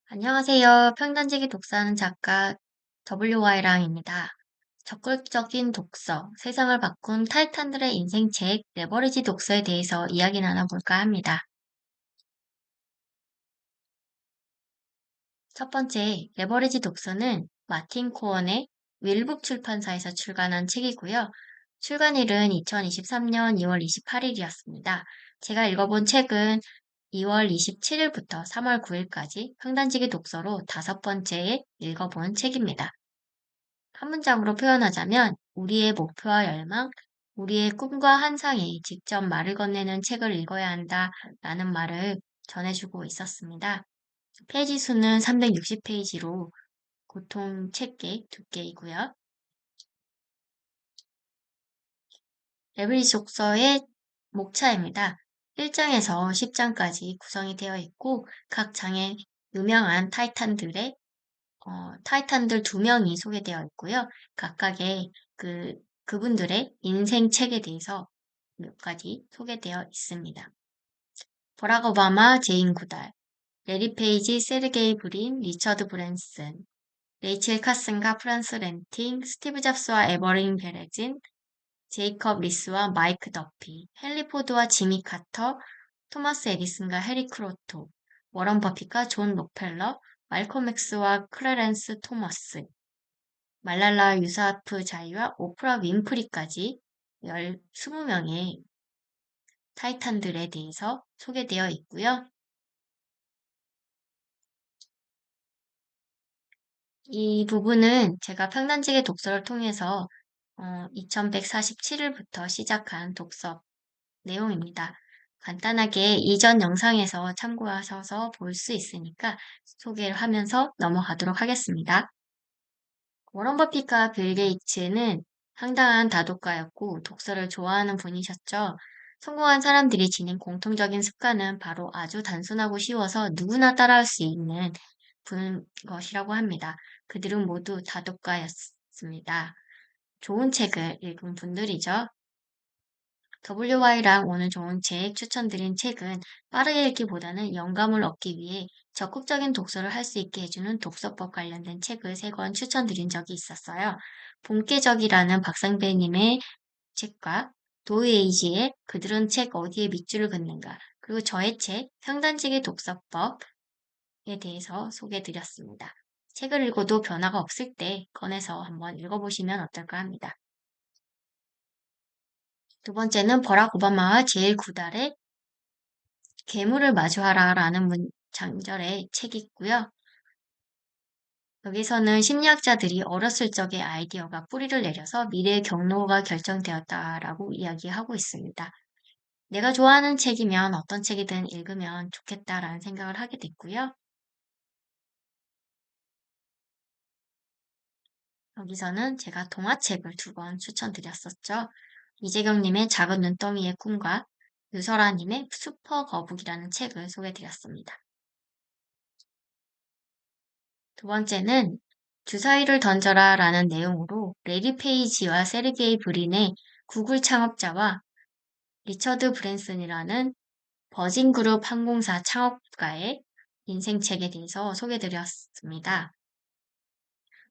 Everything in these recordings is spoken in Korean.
안녕하세요. 평단지기 독서하는 작가 WY랑입니다. 적극적인 독서, 세상을 바꾼 타이탄들의 인생책, 레버리지 독서에 대해서 이야기 나눠볼까 합니다. 첫 번째, 레버리지 독서는 마틴 코언의 윌북 출판사에서 출간한 책이고요. 출간일은 2023년 2월 28일이었습니다. 제가 읽어본 책은 2월 27일부터 3월 9일까지 평단지기 독서로 다섯 번째에 읽어본 책입니다. 한 문장으로 표현하자면 우리의 목표와 열망, 우리의 꿈과 환상에 직접 말을 건네는 책을 읽어야 한다라는 말을 전해주고 있었습니다. 페이지 수는 360페이지로 보통 책의 두께이고요. 레브리지 독서의 목차입니다. 1장에서 10장까지 구성이 되어 있고 각 장에 유명한 타이탄들 두 명이 소개되어 있고요. 각각의 그분들의 인생 책에 대해서 몇 가지 소개되어 있습니다. 버락 오바마, 제인 구달, 레리 페이지, 세르게이 브린, 리처드 브랜슨, 레이첼 카슨과 프란스 렌팅, 스티브 잡스와 에버린 베레진, 제이컵 리스와 마이크 더피, 헨리 포드와 지미 카터, 토마스 에디슨과 해리 크로토, 워런 버핏과 존 록펠러, 말콤 엑스와 클래렌스 토머스, 말랄라 유사프자이와 오프라 윈프리까지 20명의 타이탄들에 대해서 소개되어 있고요. 이 부분은 제가 평단지기 독서를 통해서 2147일부터 시작한 독서 내용입니다. 간단하게 이전 영상에서 참고하셔서 볼 수 있으니까 소개를 하면서 넘어가도록 하겠습니다. 워런 버핏과 빌 게이츠는 상당한 다독가였고 독서를 좋아하는 분이셨죠. 성공한 사람들이 지닌 공통적인 습관은 바로 아주 단순하고 쉬워서 누구나 따라할 수 있는 것이라고 합니다. 그들은 모두 다독가였습니다. 좋은 책을 읽은 분들이죠. WY랑 오늘 좋은 책 추천드린 책은 빠르게 읽기보다는 영감을 얻기 위해 적극적인 독서를 할 수 있게 해주는 독서법 관련된 책을 3권 추천드린 적이 있었어요. 본계적이라는 박상배님의 책과 도에이지의 그들은 책 어디에 밑줄을 긋는가, 그리고 저의 책 평단지기 독서법에 대해서 소개해드렸습니다. 책을 읽어도 변화가 없을 때 꺼내서 한번 읽어보시면 어떨까 합니다. 두 번째는 버락 오바마와 제일 구달의 괴물을 마주하라라는 장절의 책이 있고요. 여기서는 심리학자들이 어렸을 적의 아이디어가 뿌리를 내려서 미래의 경로가 결정되었다라고 이야기하고 있습니다. 내가 좋아하는 책이면 어떤 책이든 읽으면 좋겠다라는 생각을 하게 됐고요. 여기서는 제가 동화책을 2권 추천드렸었죠. 이재경님의 작은 눈덩이의 꿈과 유설아님의 슈퍼 거북이라는 책을 소개드렸습니다. 두 번째는 주사위를 던져라 라는 내용으로 레리 페이지와 세르게이 브린의 구글 창업자와 리처드 브랜슨이라는 버진그룹 항공사 창업가의 인생책에 대해서 소개드렸습니다.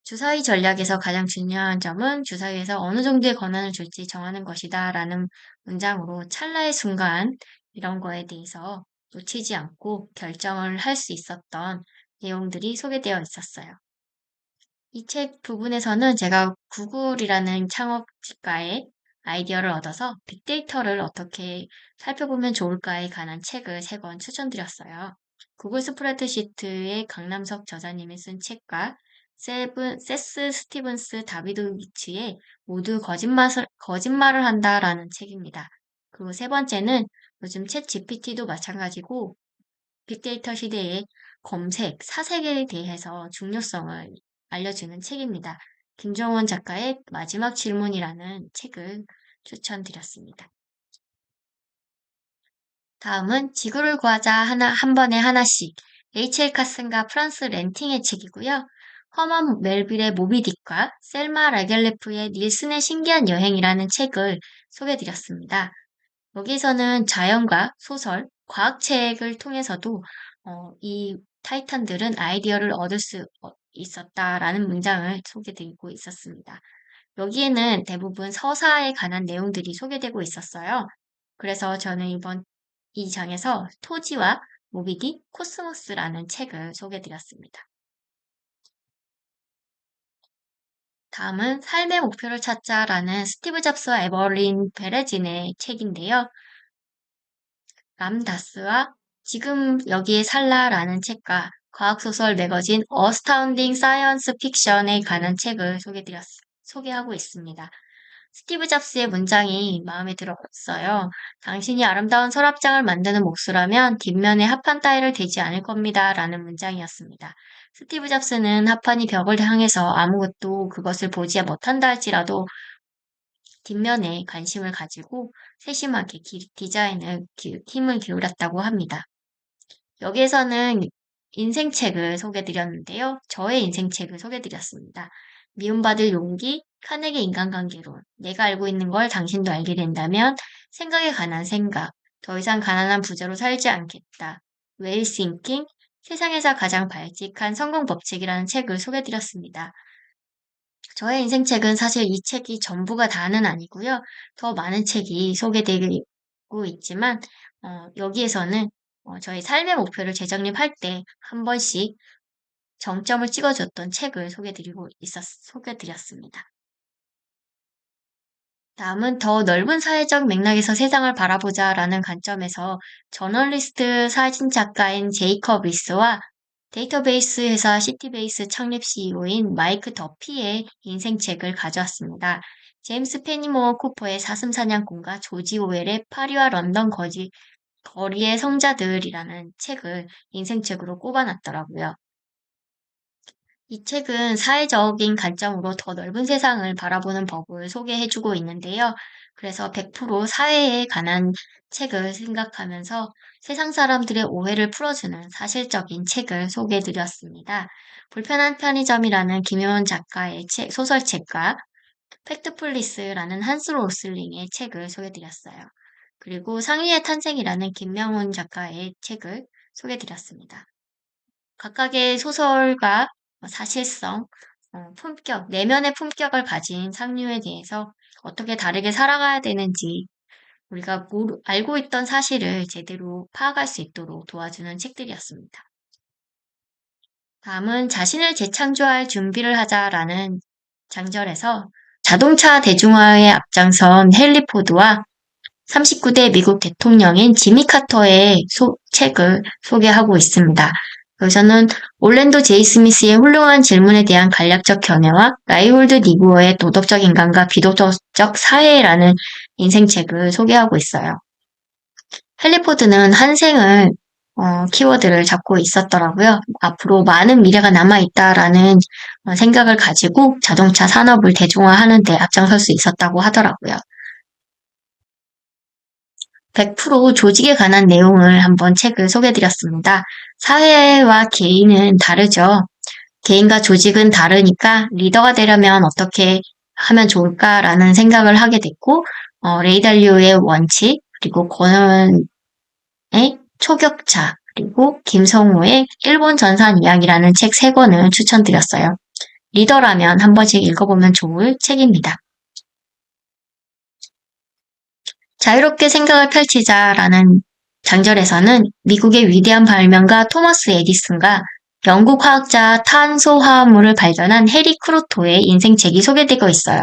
주사위 전략에서 가장 중요한 점은 주사위에서 어느 정도의 권한을 줄지 정하는 것이다 라는 문장으로 찰나의 순간 이런 거에 대해서 놓치지 않고 결정을 할 수 있었던 내용들이 소개되어 있었어요. 이 책 부분에서는 제가 구글이라는 창업가의 아이디어를 얻어서 빅데이터를 어떻게 살펴보면 좋을까에 관한 책을 3권 추천드렸어요. 구글 스프레드시트의 강남석 저자님이 쓴 책과 세스 스티븐스 다비도비치의 모두 거짓말을 한다라는 책입니다. 그리고 세 번째는 요즘 챗 GPT도 마찬가지고 빅데이터 시대의 검색, 사색에 대해서 중요성을 알려주는 책입니다. 김정원 작가의 마지막 질문이라는 책을 추천드렸습니다. 다음은 지구를 구하자 한 번에 하나씩 레이첼 카슨과 프란스 렌팅의 책이고요. 허먼 멜빌의 모비딕과 셀마 라겔레프의 닐슨의 신기한 여행이라는 책을 소개드렸습니다. 여기서는 자연과 소설, 과학책을 통해서도 이 타이탄들은 아이디어를 얻을 수 있었다라는 문장을 소개드리고 있었습니다. 여기에는 대부분 서사에 관한 내용들이 소개되고 있었어요. 그래서 저는 이번 이 장에서 토지와 모비딕 코스모스라는 책을 소개드렸습니다. 다음은 삶의 목표를 찾자라는 스티브 잡스와 에버린 베레진의 책인데요. 람다스와 지금 여기에 살라라는 책과 과학소설 매거진 어스타운딩 사이언스 픽션에 관한 책을 소개하고 있습니다. 스티브 잡스의 문장이 마음에 들었어요. 당신이 아름다운 서랍장을 만드는 몫이라면 뒷면에 합판 따위를 대지 않을 겁니다. 라는 문장이었습니다. 스티브 잡스는 합판이 벽을 향해서 아무것도 그것을 보지 못한다 할지라도 뒷면에 관심을 가지고 세심하게 디자인을 힘을 기울였다고 합니다. 여기에서는 인생책을 소개드렸는데요. 저의 인생책을 소개드렸습니다. 미움받을 용기, 카네기 인간관계론, 내가 알고 있는 걸 당신도 알게 된다면, 생각에 관한 생각, 더 이상 가난한 부자로 살지 않겠다, 웨일 싱킹, 세상에서 가장 발칙한 성공 법칙이라는 책을 소개드렸습니다. 저의 인생책은 사실 이 책이 전부가 다는 아니고요. 더 많은 책이 소개되고 있지만 여기에서는 저희 삶의 목표를 재정립할 때 한 번씩 정점을 찍어줬던 책을 소개드렸습니다. 다음은 더 넓은 사회적 맥락에서 세상을 바라보자라는 관점에서 저널리스트 사진 작가인 제이컵 리스와 데이터베이스 회사 시티베이스 창립 CEO인 마이크 더피의 인생책을 가져왔습니다. 제임스 페니모어 쿠퍼의 사슴사냥꾼과 조지 오웰의 파리와 런던 거리의 성자들이라는 책을 인생책으로 꼽아놨더라고요. 이 책은 사회적인 관점으로 더 넓은 세상을 바라보는 법을 소개해주고 있는데요. 그래서 100% 사회에 관한 책을 생각하면서 세상 사람들의 오해를 풀어주는 사실적인 책을 소개해드렸습니다. 불편한 편의점이라는 김효원 작가의 소설책과 팩트폴리스라는 한스 로슬링의 책을 소개해드렸어요. 그리고 상위의 탄생이라는 김명훈 작가의 책을 소개해드렸습니다. 각각의 소설과 사실성, 품격, 내면의 품격을 가진 상류에 대해서 어떻게 다르게 살아가야 되는지 우리가 알고 있던 사실을 제대로 파악할 수 있도록 도와주는 책들이었습니다. 다음은 자신을 재창조할 준비를 하자라는 장절에서 자동차 대중화에 앞장선 헨리 포드와 39대 미국 대통령인 지미 카터의 책을 소개하고 있습니다. 여기서는 올랜도 제이 스미스의 훌륭한 질문에 대한 간략적 견해와 라이홀드 니부어의 도덕적 인간과 비도덕적 사회라는 인생책을 소개하고 있어요. 헨리 포드는 한생을 키워드를 잡고 있었더라고요. 앞으로 많은 미래가 남아있다라는 생각을 가지고 자동차 산업을 대중화하는 데 앞장설 수 있었다고 하더라고요. 100% 조직에 관한 내용을 한번 책을 소개해드렸습니다. 사회와 개인은 다르죠. 개인과 조직은 다르니까 리더가 되려면 어떻게 하면 좋을까라는 생각을 하게 됐고, 레이 달리오의 원칙, 그리고 권원의 초격차, 그리고 김성우의 일본 전산 이야기라는 책 3권을 추천드렸어요. 리더라면 한 번씩 읽어보면 좋을 책입니다. 자유롭게 생각을 펼치자라는 장절에서는 미국의 위대한 발명가 토머스 에디슨과 영국 화학자 탄소화합물을 발견한 해리 크루토의 인생책이 소개되고 있어요.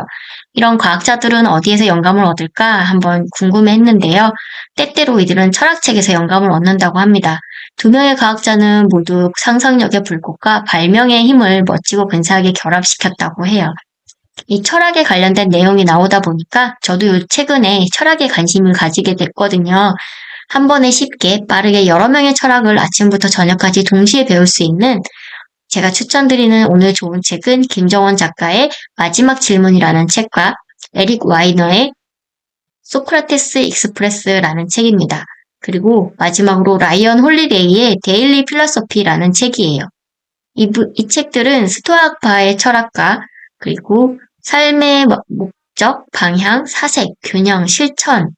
이런 과학자들은 어디에서 영감을 얻을까 한번 궁금해했는데요. 때때로 이들은 철학책에서 영감을 얻는다고 합니다. 2명의 과학자는 모두 상상력의 불꽃과 발명의 힘을 멋지고 근사하게 결합시켰다고 해요. 이 철학에 관련된 내용이 나오다 보니까 저도 최근에 철학에 관심을 가지게 됐거든요. 한 번에 쉽게 빠르게 여러 명의 철학을 아침부터 저녁까지 동시에 배울 수 있는 제가 추천드리는 오늘 좋은 책은 김정원 작가의 마지막 질문이라는 책과 에릭 와이너의 소크라테스 익스프레스라는 책입니다. 그리고 마지막으로 라이언 홀리데이의 데일리 필로소피라는 책이에요. 이 책들은 스토아파의 철학과 그리고 삶의 목적, 방향, 사색, 균형, 실천,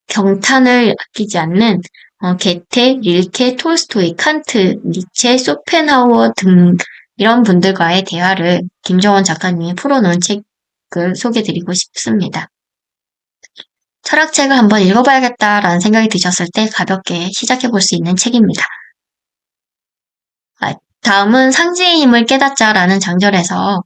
경탄을 아끼지 않는 게테, 릴케, 톨스토이, 칸트, 니체, 쇼펜하우어 등 이런 분들과의 대화를 김정원 작가님이 풀어놓은 책을 소개드리고 싶습니다. 철학책을 한번 읽어봐야겠다라는 생각이 드셨을 때 가볍게 시작해볼 수 있는 책입니다. 다음은 상징의 힘을 깨닫자라는 장절에서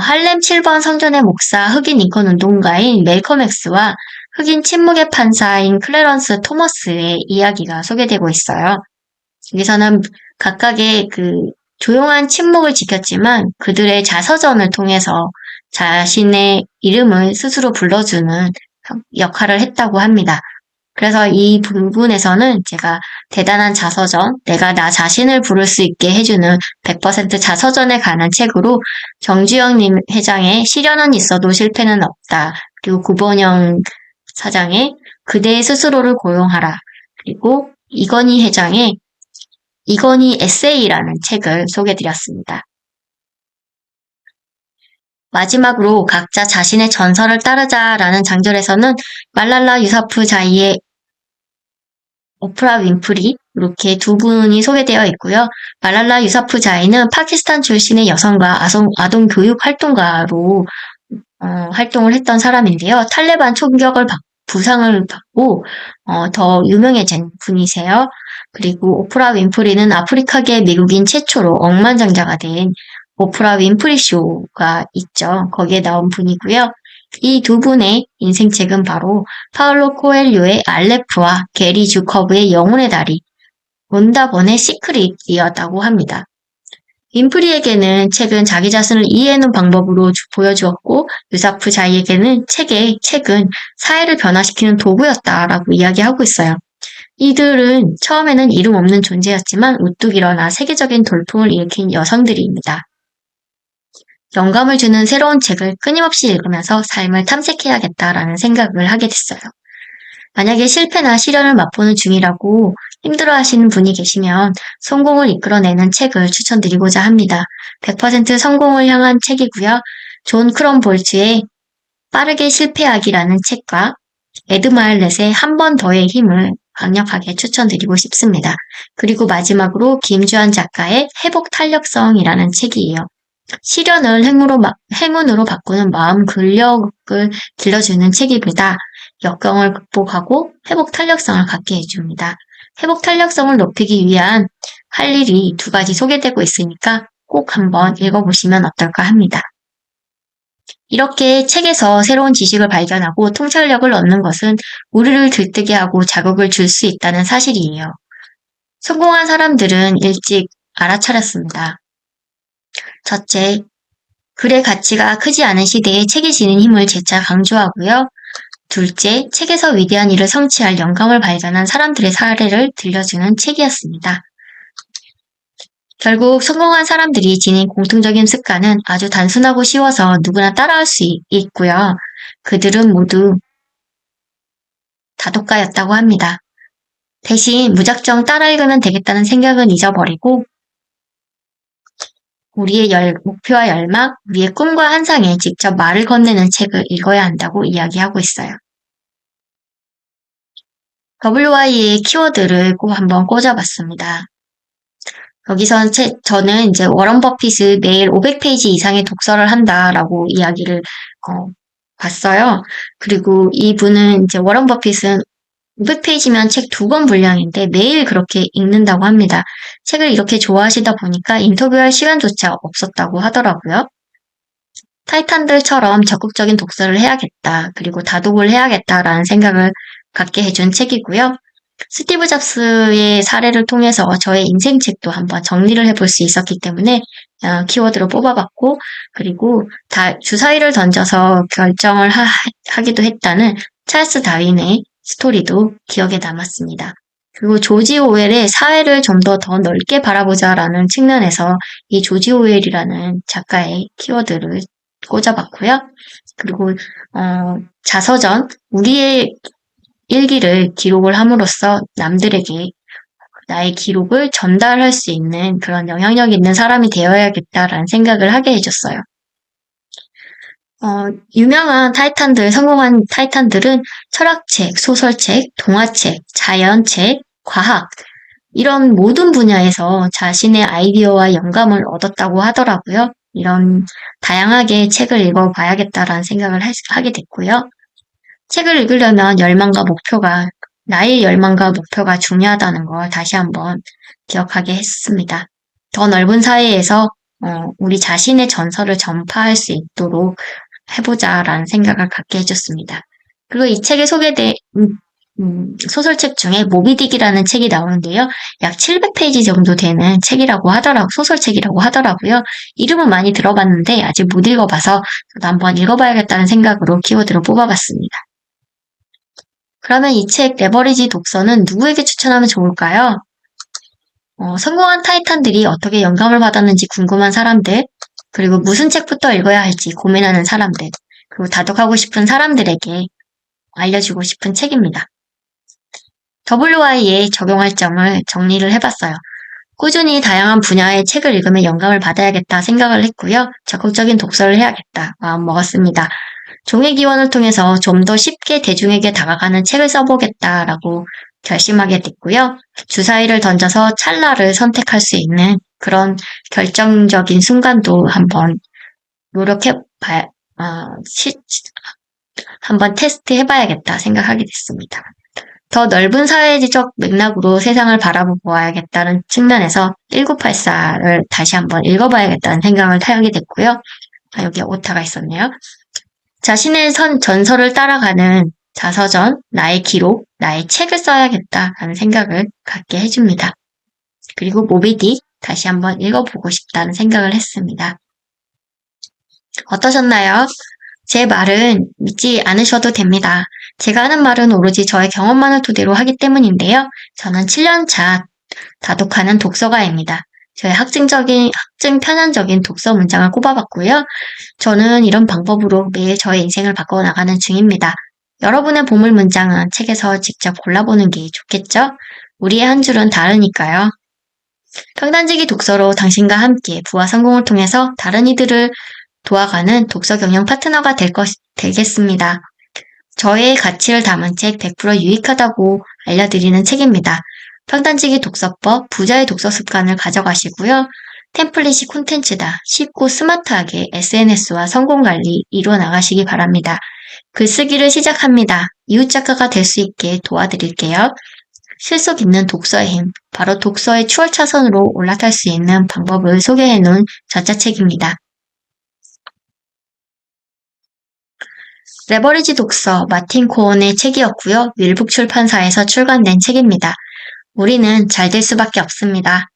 할렘 7번 성전의 목사 흑인 인권 운동가인 멜컴 X와 흑인 침묵의 판사인 클래런스 토머스의 이야기가 소개되고 있어요. 여기서는 각각의 조용한 침묵을 지켰지만 그들의 자서전을 통해서 자신의 이름을 스스로 불러주는 역할을 했다고 합니다. 그래서 이 부분에서는 제가 대단한 자서전, 내가 나 자신을 부를 수 있게 해주는 100% 자서전에 관한 책으로 정주영 회장의 시련은 있어도 실패는 없다. 그리고 구본영 사장의 그대의 스스로를 고용하라. 그리고 이건희 회장의 이건희 에세이라는 책을 소개드렸습니다. 마지막으로 각자 자신의 전설을 따르자라는 장절에서는 말랄라 유사프자이의 오프라 윈프리 이렇게 두 분이 소개되어 있고요. 말랄라 유사프자이는 파키스탄 출신의 여성과 아동 교육 활동가로 활동을 했던 사람인데요. 탈레반 총격을 부상을 받고 더 유명해진 분이세요. 그리고 오프라 윈프리는 아프리카계 미국인 최초로 억만장자가 된 오프라 윈프리 쇼가 있죠. 거기에 나온 분이고요. 이 두 분의 인생책은 바로 파울로 코엘료의 알레프와 게리 주커브의 영혼의 다리, 몬다본의 시크릿이었다고 합니다. 윈프리에게는 책은 자기 자신을 이해하는 방법으로 보여주었고 유사프 자이에게는 책은 사회를 변화시키는 도구였다라고 이야기하고 있어요. 이들은 처음에는 이름 없는 존재였지만 우뚝 일어나 세계적인 돌풍을 일으킨 여성들입니다. 영감을 주는 새로운 책을 끊임없이 읽으면서 삶을 탐색해야겠다라는 생각을 하게 됐어요. 만약에 실패나 시련을 맛보는 중이라고 힘들어하시는 분이 계시면 성공을 이끌어내는 책을 추천드리고자 합니다. 100% 성공을 향한 책이고요. 존 크럼볼트의 빠르게 실패하기라는 책과 에드 마일렛의 한 번 더의 힘을 강력하게 추천드리고 싶습니다. 그리고 마지막으로 김주한 작가의 회복 탄력성이라는 책이에요. 시련을 행운으로 바꾸는 마음 근력을 길러주는 책입니다. 역경을 극복하고 회복 탄력성을 갖게 해줍니다. 회복 탄력성을 높이기 위한 할 일이 두 가지 소개되고 있으니까 꼭 한번 읽어보시면 어떨까 합니다. 이렇게 책에서 새로운 지식을 발견하고 통찰력을 얻는 것은 우리를 들뜨게 하고 자극을 줄 수 있다는 사실이에요. 성공한 사람들은 일찍 알아차렸습니다. 첫째, 글의 가치가 크지 않은 시대에 책이 지닌 힘을 재차 강조하고요. 둘째, 책에서 위대한 일을 성취할 영감을 발견한 사람들의 사례를 들려주는 책이었습니다. 결국 성공한 사람들이 지닌 공통적인 습관은 아주 단순하고 쉬워서 누구나 따라할 수 있고요. 그들은 모두 다독가였다고 합니다. 대신 무작정 따라 읽으면 되겠다는 생각은 잊어버리고 우리의 목표와 열망, 우리의 꿈과 환상에 직접 말을 건네는 책을 읽어야 한다고 이야기하고 있어요. WY의 키워드를 꼭 한번 꽂아봤습니다. 여기선 저는 이제 워런 버핏을 매일 500페이지 이상의 독서를 한다라고 이야기를 봤어요. 그리고 이분은 이제 워런 버핏은 500페이지면 책 2권 분량인데 매일 그렇게 읽는다고 합니다. 책을 이렇게 좋아하시다 보니까 인터뷰할 시간조차 없었다고 하더라고요. 타이탄들처럼 적극적인 독서를 해야겠다. 그리고 다독을 해야겠다라는 생각을 갖게 해준 책이고요. 스티브 잡스의 사례를 통해서 저의 인생책도 한번 정리를 해볼 수 있었기 때문에 키워드로 뽑아봤고 그리고 주사위를 던져서 결정을 하기도 했다는 찰스 다윈의 스토리도 기억에 남았습니다. 그리고 조지 오웰의 사회를 좀 더 넓게 바라보자라는 측면에서 이 조지 오웰이라는 작가의 키워드를 꽂아봤고요. 그리고 자서전, 우리의 일기를 기록을 함으로써 남들에게 나의 기록을 전달할 수 있는 그런 영향력 있는 사람이 되어야겠다라는 생각을 하게 해줬어요. 유명한 성공한 타이탄들은 철학책, 소설책, 동화책, 자연책, 과학, 이런 모든 분야에서 자신의 아이디어와 영감을 얻었다고 하더라고요. 이런 다양하게 책을 읽어봐야겠다라는 생각을 하게 됐고요. 책을 읽으려면 나의 열망과 목표가 중요하다는 걸 다시 한번 기억하게 했습니다. 더 넓은 사회에서 우리 자신의 전설을 전파할 수 있도록 해보자라는 생각을 갖게 해줬습니다. 그리고 이 책에 소개된 소설책 중에 모비딕이라는 책이 나오는데요. 약 700페이지 정도 되는 소설책이라고 하더라고요. 이름은 많이 들어봤는데 아직 못 읽어봐서 저도 한번 읽어봐야겠다는 생각으로 키워드로 뽑아봤습니다. 그러면 이 책 레버리지 독서는 누구에게 추천하면 좋을까요? 성공한 타이탄들이 어떻게 영감을 받았는지 궁금한 사람들, 그리고 무슨 책부터 읽어야 할지 고민하는 사람들, 그리고 다독하고 싶은 사람들에게 알려주고 싶은 책입니다. WI에 적용할 점을 정리를 해봤어요. 꾸준히 다양한 분야의 책을 읽으며 영감을 받아야겠다 생각을 했고요. 적극적인 독서를 해야겠다 마음 먹었습니다. 종의 기원을 통해서 좀 더 쉽게 대중에게 다가가는 책을 써보겠다라고 결심하게 됐고요. 주사위를 던져서 찰나를 선택할 수 있는 그런 결정적인 순간도 한번 테스트해봐야겠다 생각하게 됐습니다. 더 넓은 사회적 맥락으로 세상을 바라보아야겠다는 측면에서 1984를 다시 한번 읽어봐야겠다는 생각을 하게 됐고요. 여기 오타가 있었네요. 자신의 전설을 따라가는 자서전, 나의 기록, 나의 책을 써야겠다라는 생각을 갖게 해줍니다. 그리고 모비딕 다시 한번 읽어보고 싶다는 생각을 했습니다. 어떠셨나요? 제 말은 믿지 않으셔도 됩니다. 제가 하는 말은 오로지 저의 경험만을 토대로 하기 때문인데요. 저는 7년차 다독하는 독서가입니다. 저의 학증 편향적인 독서 문장을 꼽아봤고요. 저는 이런 방법으로 매일 저의 인생을 바꿔나가는 중입니다. 여러분의 보물 문장은 책에서 직접 골라보는 게 좋겠죠? 우리의 한 줄은 다르니까요. 평단지기 독서로 당신과 함께 부와 성공을 통해서 다른 이들을 도와가는 독서 경영 파트너가 되겠습니다. 저의 가치를 담은 책 100% 유익하다고 알려드리는 책입니다. 평단지기 독서법, 부자의 독서 습관을 가져가시고요. 템플릿이 콘텐츠다. 쉽고 스마트하게 SNS와 성공 관리 이루어 나가시기 바랍니다. 글쓰기를 시작합니다. 이웃 작가가 될 수 있게 도와드릴게요. 실속 있는 독서의 힘, 바로 독서의 추월차선으로 올라탈 수 있는 방법을 소개해 놓은 전자책입니다. 레버리지 독서 마틴 코언의 책이었고요. 윌북 출판사에서 출간된 책입니다. 우리는 잘 될 수밖에 없습니다.